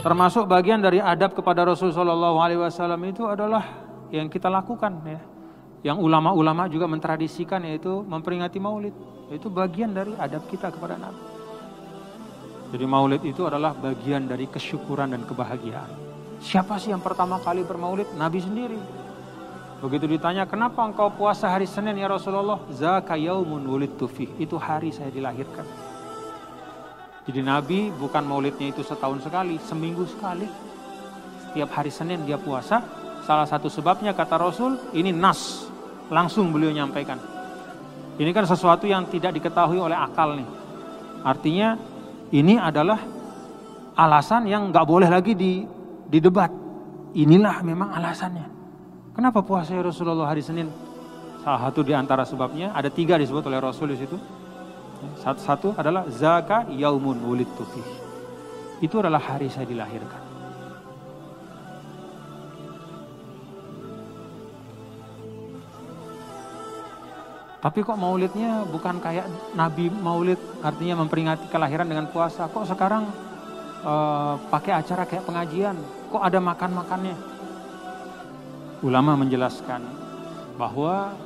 Termasuk bagian dari adab kepada Rasulullah SAW itu adalah yang kita lakukan ya. Yang ulama-ulama juga mentradisikan, yaitu memperingati maulid. Itu bagian dari adab kita kepada Nabi. Jadi maulid itu adalah bagian dari kesyukuran dan kebahagiaan. Siapa sih yang pertama kali bermaulid? Nabi sendiri. Begitu ditanya, kenapa engkau puasa hari Senin ya Rasulullah? Zaka yaumun wulidtu fih. Itu hari saya dilahirkan. Jadi Nabi bukan maulidnya itu setahun sekali, seminggu sekali. Setiap hari Senin dia puasa. Salah satu sebabnya kata Rasul, ini nas. Langsung beliau nyampaikan. Ini kan sesuatu yang tidak diketahui oleh akal nih. Artinya ini adalah alasan yang gak boleh lagi didebat. Inilah memang alasannya. Kenapa puasa Rasulullah hari Senin? Salah satu di antara sebabnya, ada 3 disebut oleh Rasul di situ. Satu adalah zaka yaumun wulidtu fih. Itu adalah hari saya dilahirkan. Tapi kok maulidnya bukan kayak Nabi maulid, artinya memperingati kelahiran dengan puasa. Kok sekarang pakai acara kayak pengajian? Kok ada makan-makannya? Ulama menjelaskan bahwa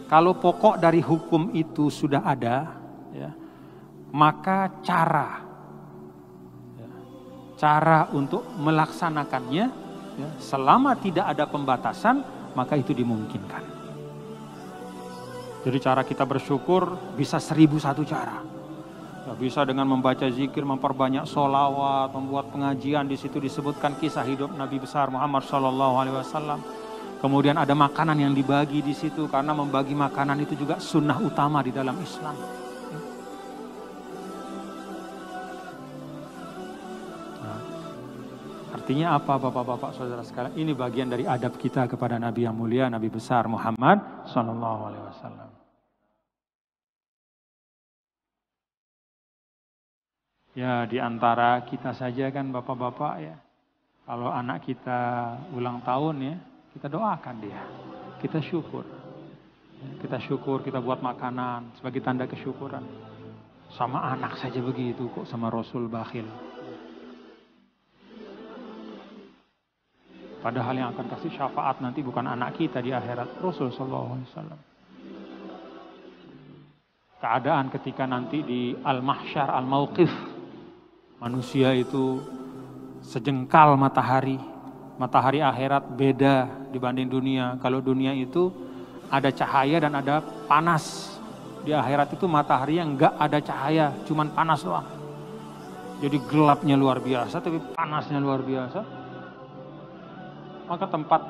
kalau pokok dari hukum itu sudah ada, ya, maka cara untuk melaksanakannya, ya, selama tidak ada pembatasan, maka itu dimungkinkan. Jadi cara kita bersyukur bisa 1001 cara. Ya, bisa dengan membaca zikir, memperbanyak sholawat, membuat pengajian. Di situ disebutkan kisah hidup Nabi besar Muhammad SAW. Kemudian ada makanan yang dibagi di situ, karena membagi makanan itu juga sunnah utama di dalam Islam. Nah, artinya apa Bapak-bapak saudara sekalian? Ini bagian dari adab kita kepada Nabi yang mulia, Nabi besar Muhammad SAW. Ya, di antara kita saja kan Bapak-bapak ya. Kalau anak kita ulang tahun ya, kita doakan dia. Kita syukur. Kita syukur, kita buat makanan sebagai tanda kesyukuran. Sama anak saja begitu kok, sama Rasul bakhil. Padahal yang akan kasih syafaat nanti bukan anak kita di akhirat, Rasul sallallahu alaihi wasallam. Keadaan ketika nanti di al-mahsyar, al-mauqif, manusia itu sejengkal matahari. Matahari akhirat beda dibanding dunia. Kalau dunia itu ada cahaya dan ada panas. Di akhirat itu matahari yang enggak ada cahaya, cuman panas doang. Jadi gelapnya luar biasa, tapi panasnya luar biasa. Maka tempat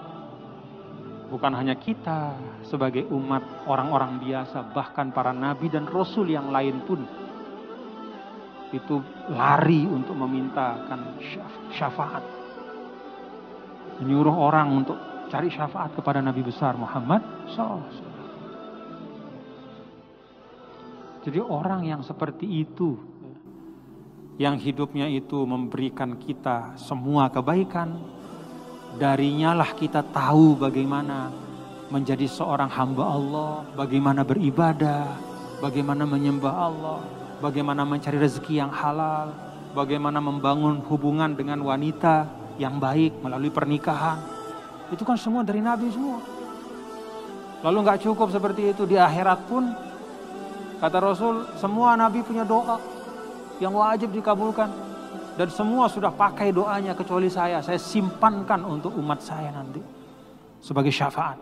bukan hanya kita sebagai umat orang-orang biasa, bahkan para nabi dan rasul yang lain pun itu lari untuk memintakan syafaat. Menyuruh orang untuk cari syafaat kepada Nabi besar Muhammad SAW. Jadi orang yang seperti itu, yang hidupnya itu memberikan kita semua kebaikan, darinya lah kita tahu bagaimana menjadi seorang hamba Allah, bagaimana beribadah, bagaimana menyembah Allah, bagaimana mencari rezeki yang halal, bagaimana membangun hubungan dengan wanita yang baik melalui pernikahan. Itu kan semua dari Nabi semua. Lalu gak cukup seperti itu, di akhirat pun kata Rasul, semua Nabi punya doa yang wajib dikabulkan. Dan semua sudah pakai doanya kecuali saya simpankan untuk umat saya nanti sebagai syafaat.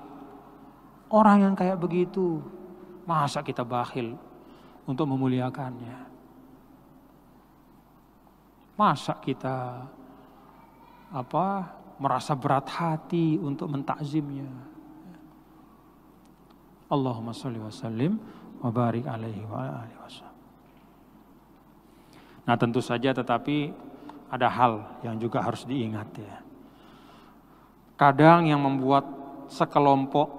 Orang yang kayak begitu, masa kita bakhil untuk memuliakannya? Masa kita merasa berat hati untuk mentakzimnya? Allahumma sholli wa sallim wa barik alaihi wa alihi wasallam. Nah, tentu saja tetapi ada hal yang juga harus diingat ya. Kadang yang membuat sekelompok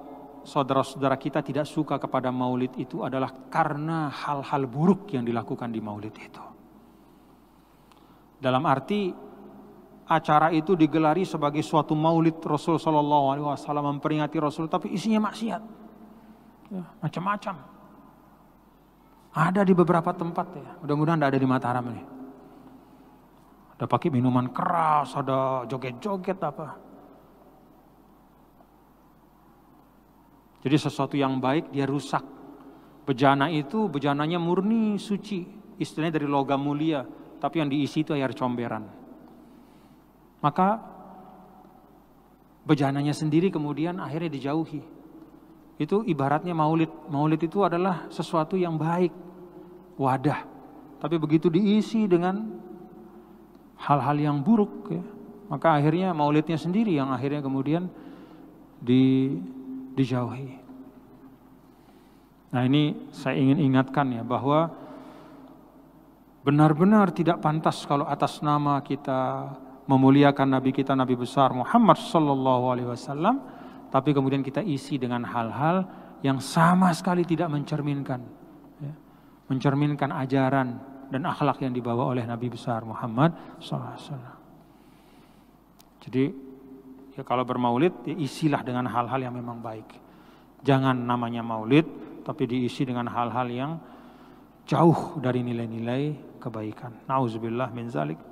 saudara-saudara kita tidak suka kepada maulid itu adalah karena hal-hal buruk yang dilakukan di maulid itu. Dalam arti acara itu digelari sebagai suatu maulid Rasul sallallahu alaihi wasallam, memperingati Rasul, tapi isinya maksiat. Ya, macam-macam. Ada di beberapa tempat ya. Mudah-mudahan tidak ada di Mataram ini. Ada pakai minuman keras, ada joget-joget apa. Jadi sesuatu yang baik dia rusak. Bejana itu bejananya murni suci, istilahnya dari logam mulia, tapi yang diisi itu air comberan. Maka bejananya sendiri kemudian akhirnya dijauhi. Itu ibaratnya maulid. Maulid itu adalah sesuatu yang baik, wadah. Tapi begitu diisi dengan hal-hal yang buruk, ya, maka akhirnya maulidnya sendiri yang akhirnya kemudian dijauhi. Nah ini saya ingin ingatkan ya bahwa benar-benar tidak pantas kalau atas nama kita memuliakan Nabi kita, Nabi besar Muhammad Sallallahu Alaihi Wasallam, tapi kemudian kita isi dengan hal-hal yang sama sekali tidak mencerminkan, ya, mencerminkan ajaran dan akhlak yang dibawa oleh Nabi besar Muhammad Sallallahu Alaihi Wasallam. Jadi ya kalau bermaulid ya isilah dengan hal-hal yang memang baik. Jangan namanya maulid tapi diisi dengan hal-hal yang jauh dari nilai-nilai kebaikan. Nauzubillah min zalik.